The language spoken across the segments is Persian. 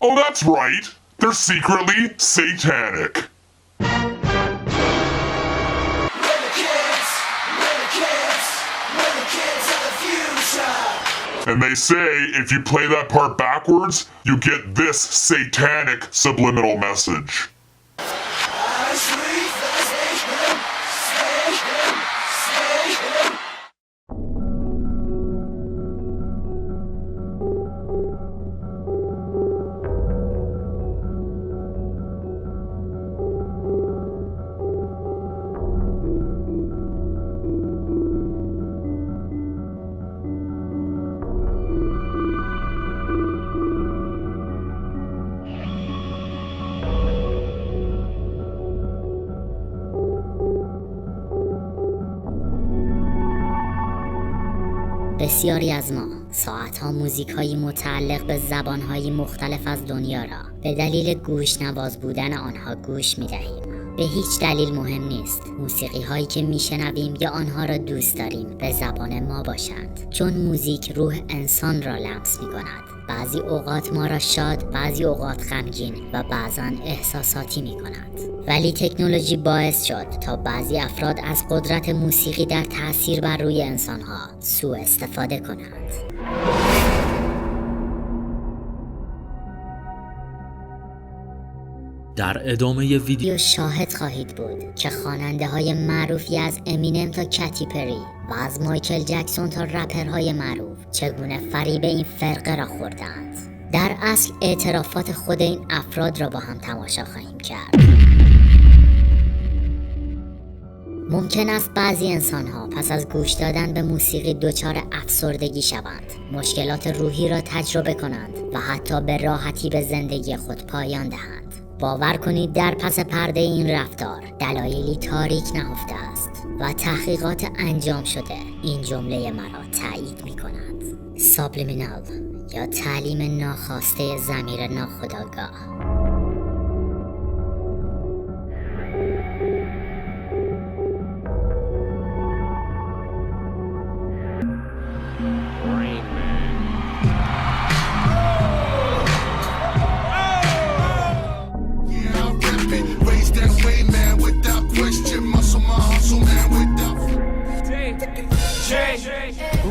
Oh, that's right. They're secretly satanic. And they say if you play that part backwards, you get this satanic subliminal message. بسیاری از ما ساعتها موزیک‌هایی متعلق به زبان‌های مختلف از دنیا را به دلیل گوش‌نواز بودن آنها گوش می‌دهیم. به هیچ دلیل مهم نیست موسیقی‌هایی که میشنویم یا آنها را دوست داریم به زبان ما باشند، چون موزیک روح انسان را لمس می‌کند. بعضی اوقات ما را شاد، بعضی اوقات غمگین و بعضاً احساساتی می‌کند. ولی تکنولوژی باعث شد تا بعضی افراد از قدرت موسیقی در تأثیر بر روی انسان‌ها سوء استفاده کنند. در ادامه ویدیو شاهد خواهید بود که خواننده های معروفی از امینم تا کتی پری و از مایکل جکسون تا رپرهای معروف چگونه فریب این فرقه را خوردند. در اصل اعترافات خود این افراد را با هم تماشا خواهیم کرد. ممکن است بعضی انسان‌ها پس از گوش دادن به موسیقی دچار افسردگی شوند، مشکلات روحی را تجربه کنند و حتی به راحتی به زندگی خود پایان دهند. باور کنید در پس پرده این رفتار دلایلی تاریک نهفته است و تحقیقات انجام شده این جمله مرا تایید می کند. سابلیمینال یا تعلیم ناخواسته ضمیر ناخودآگاه.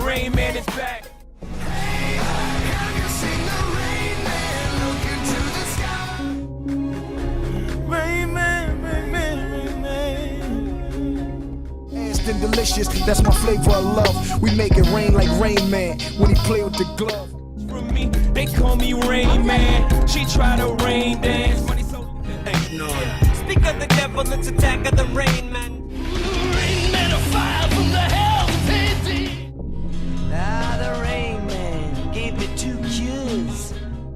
Rain Man is back. Rain Man, Rain Man, Rain Man. And delicious, that's my flavor of love. We make it rain like Rain Man when he play with the glove. From me, they call me Rain Man. She try to rain dance, but he's so ignorant. Speak of the devil, let's attack of the Rain Man. Rain Man, a fire from the hell. The Rain Man gave me 2 cures.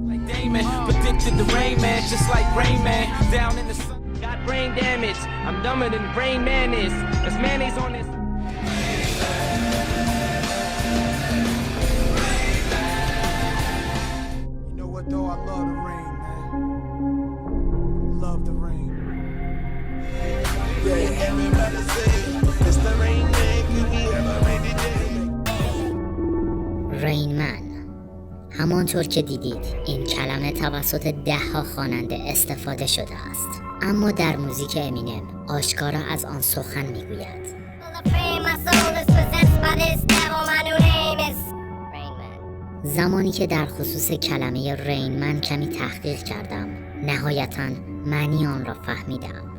Like Damon, predicted the Rain Man, just like Rain Man. Down in the sun, Got brain damage. I'm dumber than Rain Man is. There's mayonnaise on this. You know what though, I love the rain, man. Love the rain. Yeah, everybody say it's the Rain Man, could be ever rainy day. رین من. همانطور که دیدید این کلمه توسط 10 خواننده استفاده شده است، اما در موزیک امینم آشکارا از آن سخن میگوید. زمانی که در خصوص کلمه رین من کمی تحقیق کردم، نهایتاً معنی آن را فهمیدم.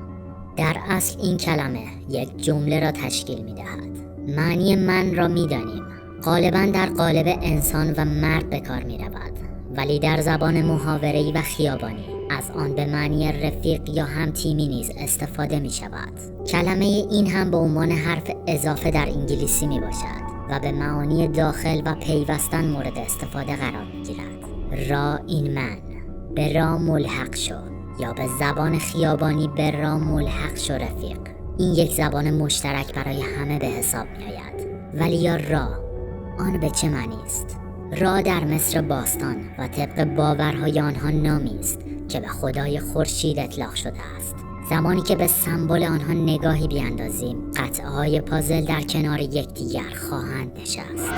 در اصل این کلمه یک جمله را تشکیل میدهد. معنی من را میدانیم، غالباً در قالب انسان و مرد به کار می رود، ولی در زبان محاوره‌ای و خیابانی از آن به معنی رفیق یا همتیمی نیز استفاده می شود. کلمه این هم به عنوان حرف اضافه در انگلیسی می باشد و به معانی داخل و پیوستن مورد استفاده قرار می گیرد. را این من، به را ملحق شو، یا به زبان خیابانی به را ملحق شو رفیق. این یک زبان مشترک برای همه به حساب می آید. ولی یا را، آن به چه معنی است؟ را در مصر باستان و طبق باورهای آنها نامی است که به خدای خورشید اطلاق شده است. زمانی که به سمبل آنها نگاهی بیاندازیم، قطعه‌های پازل در کنار یکدیگر خواهند نشست.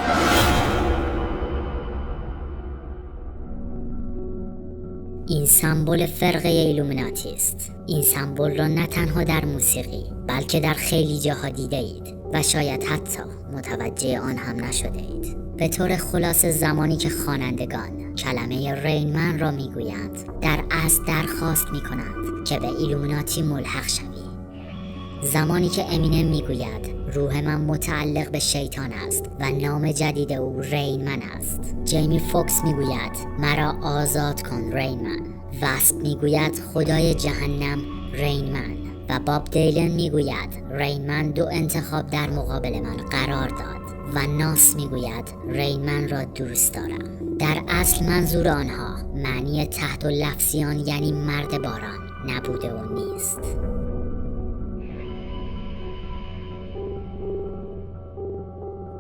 این سمبل فرقه ایلومیناتی است. این سمبل را نه تنها در موسیقی بلکه در خیلی جاها دیده اید و شاید حتی متوجه آن هم نشده اید. به طور خلاصه زمانی که خوانندگان کلمه رین من را میگویند در اصل درخواست میکنند که به ایلومیناتی ملحق شوی. زمانی که امینم میگوید روح من متعلق به شیطان است و نام جدید او رین من است. جیمی فوکس میگوید مرا آزاد کن رین من. واسپ میگوید خدای جهنم رین من. و باب دیلن میگوید رین من 2 انتخاب در مقابل من قرار داد. و ناس میگوید رین من را دوست دارم. در اصل منظور آنها معنی تحت و لفظیان یعنی مرد باران نبوده و نیست.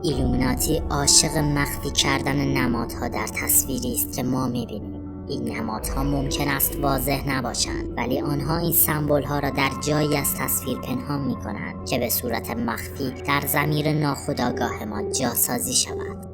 ایلومیناتی عاشق مخفی کردن نمادها در تصویری است که ما میبینیم. این نمادها ممکن است واضح نباشند ولی آنها این سمبل ها را در جایی از تصویر پنهان میکنند که به صورت مخفی در ضمیر ناخودآگاه ما جاسازی شود.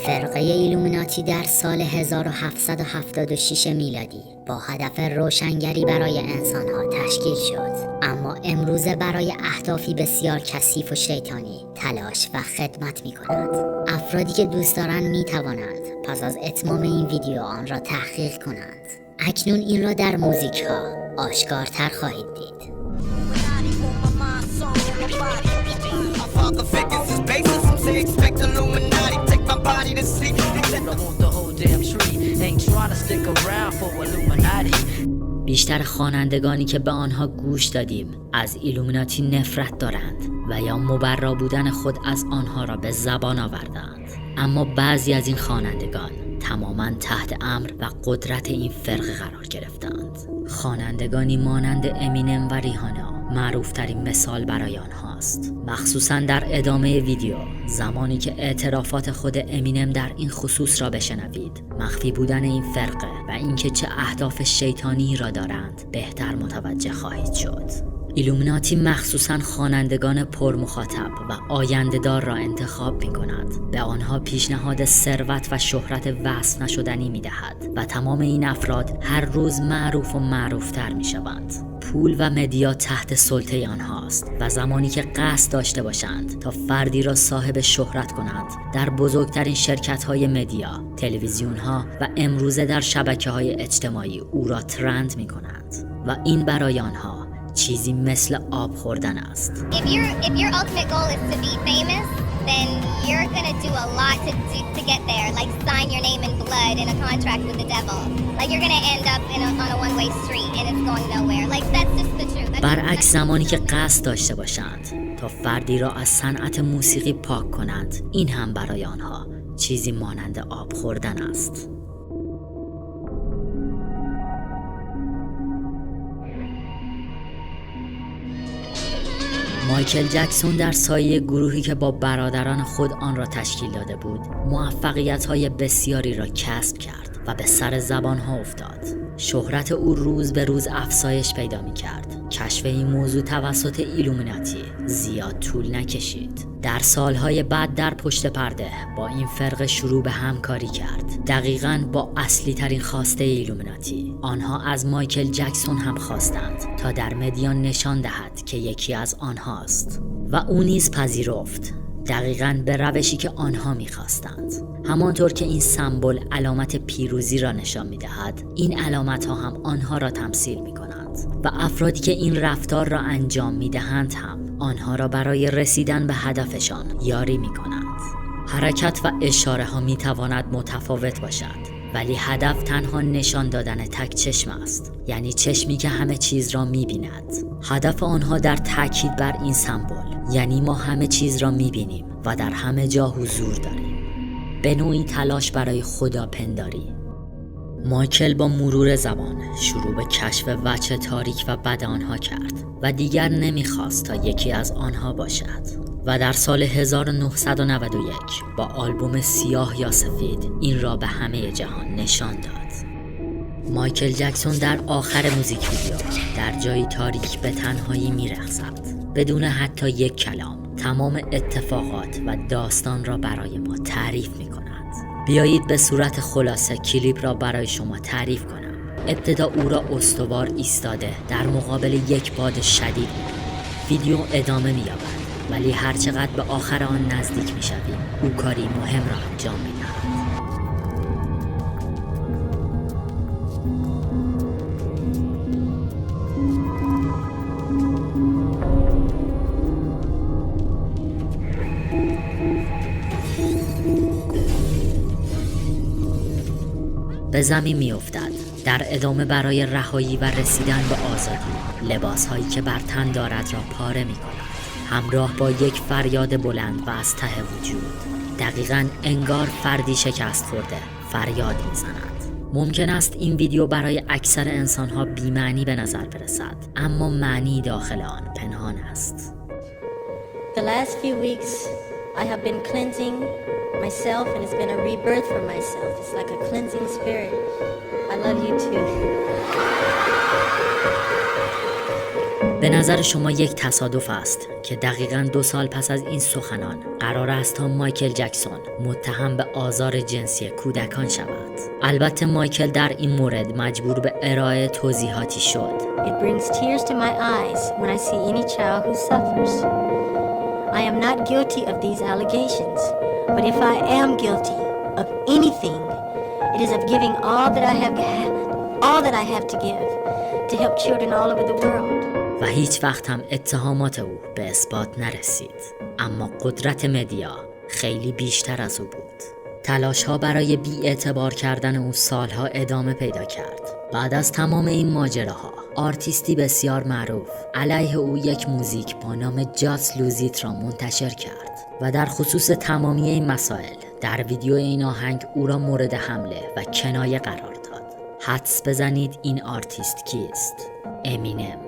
فرقه ایلومیناتی در سال 1776 میلادی با هدف روشنگری برای انسانها تشکیل شد، اما امروزه برای اهدافی بسیار کثیف و شیطانی تلاش و خدمت می کند. افرادی که دوست دارند می توانند پس از اتمام این ویدیو آن را تحقیق کنند. اکنون این را در موزیک ها آشکارتر خواهید دید. بیشتر خوانندگانی که به آنها گوش دادیم از ایلومیناتی نفرت دارند و یا مبرا بودن خود از آنها را به زبان آوردند، اما بعضی از این خوانندگان تماما تحت امر و قدرت این فرقه قرار گرفتند. خوانندگانی مانند امینم و ریهانا معروفترین مثال برای آنهاست، مخصوصا در ادامه ویدیو زمانی که اعترافات خود امینم در این خصوص را بشنوید. مخفی بودن این فرقه و اینکه چه اهداف شیطانی را دارند بهتر متوجه خواهید شد. ایلومیناتی مخصوصا خوانندگان پرمخاطب و آینده‌دار را انتخاب می‌کند. به آنها پیشنهاد ثروت و شهرت وصف نشدنی می‌دهد و تمام این افراد هر روز معروف و معروفتر می‌شوند. پول و مدیا تحت سلطه آنهاست و زمانی که قصد داشته باشند تا فردی را صاحب شهرت کنند، در بزرگترین شرکت‌های مدیا، تلویزیون‌ها و امروزه در شبکه‌های اجتماعی او را ترند می‌کنند و این برای آنها چیزی مثل آب خوردن است. If your ultimate goal is to be famous, then you're gonna do a lot to get there. Like sign your name in blood in a contract with the devil. Like you're gonna end up on a one-way street and it's going nowhere. Like that's just the truth. برعکس زمانی که قصد داشته باشند تا فردی را از صنعت موسیقی پاک کنند، این هم برای آنها چیزی مانند آب خوردن است. مایکل جکسون در سایه گروهی که با برادران خود آن را تشکیل داده بود، موفقیت‌های بسیاری را کسب کرد و به سر زبانها افتاد. شهرت او روز به روز افزایش پیدا می کرد. کشف این موضوع توسط ایلومیناتی زیاد طول نکشید. در سالهای بعد در پشت پرده با این فرقه شروع به همکاری کرد، دقیقاً با اصلی ترین خواسته ایلومیناتی. آنها از مایکل جکسون هم خواستند تا در مدیان نشان دهد که یکی از آنهاست و او نیز پذیرفت، دقیقاً به روشی که آنها می‌خواستند. همانطور که این سمبل علامت پیروزی را نشان می‌دهد، این علامت‌ها هم آنها را تمثیل می‌کنند و افرادی که این رفتار را انجام می‌دهند هم آنها را برای رسیدن به هدفشان یاری می‌کنند. حرکت و اشاره ها می‌تواند متفاوت باشد، ولی هدف تنها نشان دادن تک چشم است، یعنی چشمی که همه چیز را می‌بیند. هدف آنها در تاکید بر این سمبل، یعنی ما همه چیز را می‌بینیم و در همه جا حضور داریم. به نوعی تلاش برای خداپنداری. مایکل با مرور زمان شروع به کشف وجه تاریک و بد آنها کرد و دیگر نمی‌خواست تا یکی از آنها باشد و در سال 1991 با آلبوم سیاه یا سفید این را به همه جهان نشان داد. مایکل جکسون در آخر موزیک ویدیو در جایی تاریک به تنهایی می‌رقصد، بدون حتی یک کلام تمام اتفاقات و داستان را برای ما تعریف می‌کند. بیایید به صورت خلاصه کلیپ را برای شما تعریف کنم. ابتدا او را استوار ایستاده در مقابل یک باد شدید می‌بینیم. ویدیو ادامه می‌یابد، ولی هرچقدر به آخر آن نزدیک می‌شویم او کاری مهم را انجام می‌دهد. به زمین میافتد. در ادامه برای رهایی و رسیدن به آزادی لباسهایی که بر تن دارد را پاره می‌کند، همراه با یک فریاد بلند و از ته وجود. دقیقاً انگار فردی شکست خورده فریاد می‌زند. ممکن است این ویدیو برای اکثر انسان‌ها بی‌معنی به نظر برسد، اما معنی داخل آن پنهان است. The last few weeks I have been cleansing myself and it's been a rebirth for myself. It's like a cleansing spirit. I love you too. به نظر شما یک تصادف است که دقیقاً 2 سال پس از این سخنان قرار است تا مایکل جکسون متهم به آزار جنسی کودکان شود. البته مایکل در این مورد مجبور به ارائه توضیحاتی شد. It brings tears to my eyes when I see any child who suffers. I am not guilty of these allegations, but if I am guilty of anything, it is of giving all that I have to give to help children all over the world. و هیچ وقت هم اتهامات او به اثبات نرسید، اما قدرت مدیا خیلی بیشتر از او بود. تلاش ها برای بی‌اعتبار کردن او سالها ادامه پیدا کرد. بعد از تمام این ماجراها آرتیستی بسیار معروف علیه او یک موزیک با نام جاست لوزیت را منتشر کرد و در خصوص تمامی این مسائل در ویدیو این آهنگ او را مورد حمله و کنایه قرار داد. حدس بزنید این آرتیست کیست؟ امینم.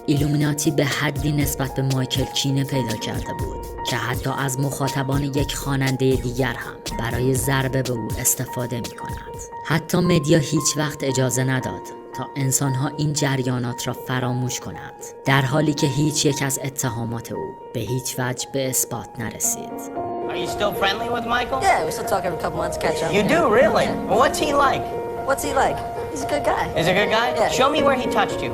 ایلومیناتی به حدی نسبت به مایکل کینه پیدا کرده بود که حتی از مخاطبان یک خواننده دیگر هم برای ضربه به او استفاده می کند. حتی مدیا هیچ وقت اجازه نداد تا انسانها این جریانات را فراموش کنند، در حالی که هیچ یک از اتهامات او به هیچ وجه به اثبات نرسید. Are you still friendly with Michael? Yeah, we still talk every couple months, catch up. You do, really? Well, what's he like? What's he like? He's a good guy. Is he a good guy? Yeah. Show me where he touched you.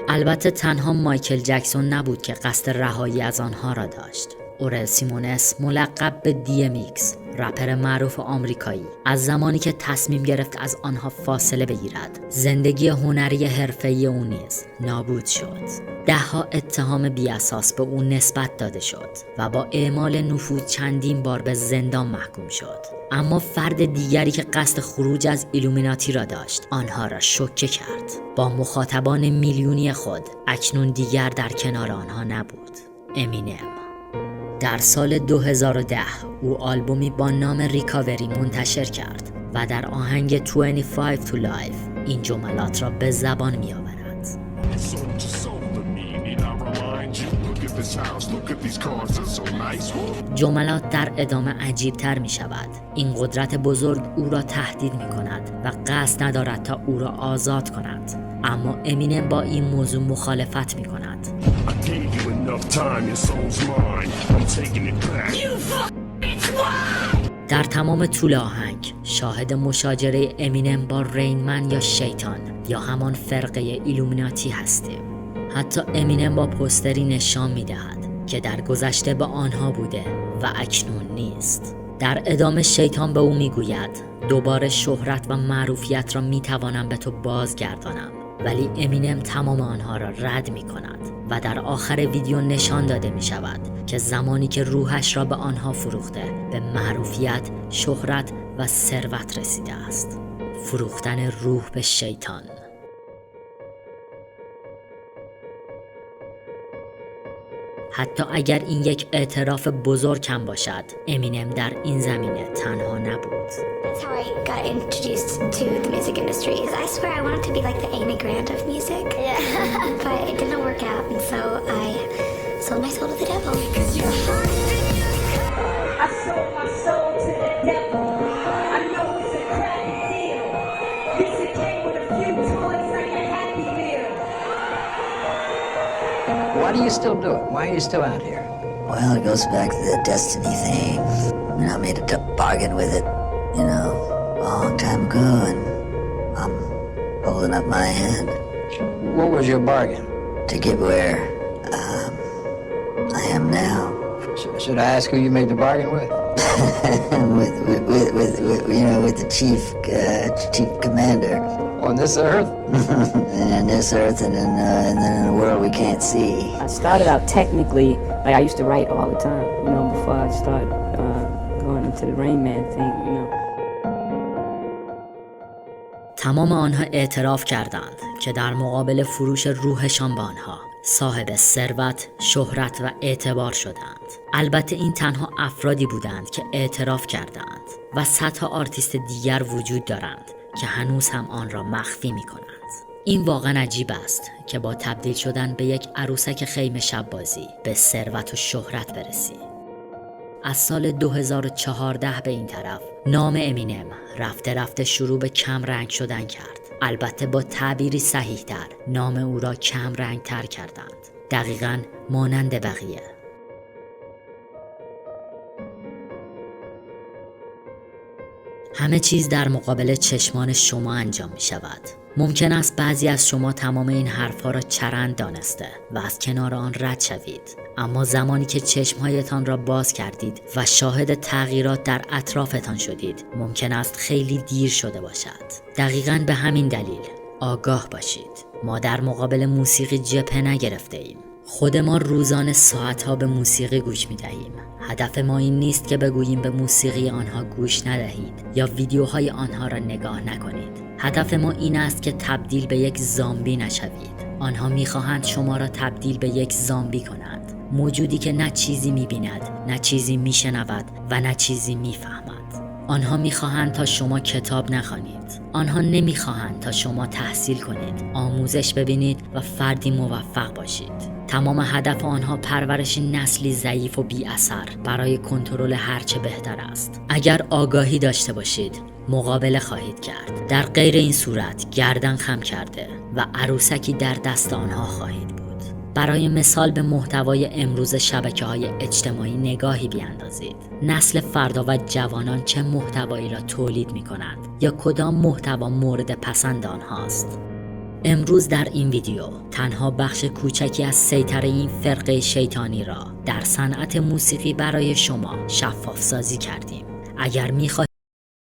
البته تنها مایکل جکسون نبود که قصد رهایی از آنها را داشت. اورل سیمونس ملقب به DMX، رپر معروف آمریکایی، از زمانی که تصمیم گرفت از آنها فاصله بگیرد، زندگی هنری حرفه‌ای او نیز نابود شد. ده‌ها اتهام بی‌اساس به او نسبت داده شد و با اعمال نفوذ چندین بار به زندان محکوم شد. اما فرد دیگری که قصد خروج از ایلومیناتی را داشت، آنها را شوکه کرد. با مخاطبان میلیونی خود اکنون دیگر در کنار آنها نبود. امینم. در سال 2010 او آلبومی با نام ریکاوری منتشر کرد و در آهنگ 25 to Life این جملات را به زبان می آورد. this house. Look at these cars, they're so nice. جملات در ادامه عجیب تر می شود. این قدرت بزرگ او را تهدید می کند و قصد ندارد تا او را آزاد کند. اما امینم با این موضوع مخالفت می کند. I gave you enough time, your soul's mine. I'm taking it back. در تمام طول آهنگ شاهد مشاجره امینم با رینمن یا شیطان یا همان فرقه ایلومیناتی هستیم. حتی امینم با پوستری نشان می دهد که در گذشته با آنها بوده و اکنون نیست. در ادامه شیطان به او می گوید دوباره شهرت و معروفیت را می توانم به تو بازگردانم، ولی امینم تمام آنها را رد می کند و در آخر ویدیو نشان داده می شود که زمانی که روحش را به آنها فروخته به معروفیت، شهرت و ثروت رسیده است. فروختن روح به شیطان. حتی اگر این یک اعتراف بزرگ هم باشد، امینم در این زمینه تنها نبود. That's how I got introduced to the music industry. I swear I wanted to be like the Amy Grant of music. Yeah. But it didn't work out, and so I sold my soul to the devil. I sold my soul to the devil. I know it's a crappy deal. This it came with a few toys like a Happy Meal. Why do you still do it? Why are you still out here? Well, it goes back to the destiny thing. You know, I made a bargain with it, you know, a long time ago, and I'm holding up my hand. What was your bargain? To get where I am now. Should I ask who you made the bargain with? with you know, with the chief commander. On this earth? And this earth, and then in a world we can't see. I started out technically, like I used to write all the time, you know, before I started going into the Rain Man thing, you know. تمام آنها اعتراف کردند که در مقابل فروش روحشان به آنها صاحب ثروت، شهرت و اعتبار شدند. البته این تنها افرادی بودند که اعتراف کردند و صدها آرتیست دیگر وجود دارند که هنوز هم آن را مخفی می کنند. این واقعا عجیب است که با تبدیل شدن به یک عروسک خیمه شب بازی به ثروت و شهرت برسی. از سال 2014 به این طرف نام امینم رفته رفته شروع به کم رنگ شدن کرد. البته با تعبیری صحیح تر نام او را کم رنگ تر کردند، دقیقاً مانند بقیه. همه چیز در مقابل چشمان شما انجام می شود. ممکن است بعضی از شما تمام این حرفها را چرند دانسته و از کنار آن رد شوید، اما زمانی که چشمهایتان را باز کردید و شاهد تغییرات در اطرافتان شدید، ممکن است خیلی دیر شده باشد. دقیقاً به همین دلیل آگاه باشید. ما در مقابل موسیقی جبهه نگرفته ایم. خود ما روزانه ساعتها به موسیقی گوش می دهیم. هدف ما این نیست که بگوییم به موسیقی آنها گوش ندهید یا ویدیوهای آنها را نگاه نکنید. هدف ما این است که تبدیل به یک زامبی نشوید. آنها می‌خواهند شما را تبدیل به یک زامبی کنند، موجودی که نه چیزی می‌بیند، نه چیزی می‌شنود و نه چیزی می‌فهمد. آنها می‌خواهند تا شما کتاب نخوانید. آنها نمی‌خواهند تا شما تحصیل کنید، آموزش ببینید و فردی موفق باشید. تمام هدف آنها پرورش نسلی ضعیف و بی اثر برای کنترل هرچه بهتر است. اگر آگاهی داشته باشید، مقابله خواهید کرد. در غیر این صورت گردن خم کرده و عروسکی در دست آنها خواهید بود. برای مثال به محتوای امروز شبکه‌های اجتماعی نگاهی بیاندازید. نسل فردا و جوانان چه محتوایی را تولید می‌کنند یا کدام محتوا مورد پسند آنهاست. امروز در این ویدیو تنها بخش کوچکی از سیطره این فرقه شیطانی را در صنعت موسیقی برای شما شفاف سازی کردیم. اگر می‌خواهید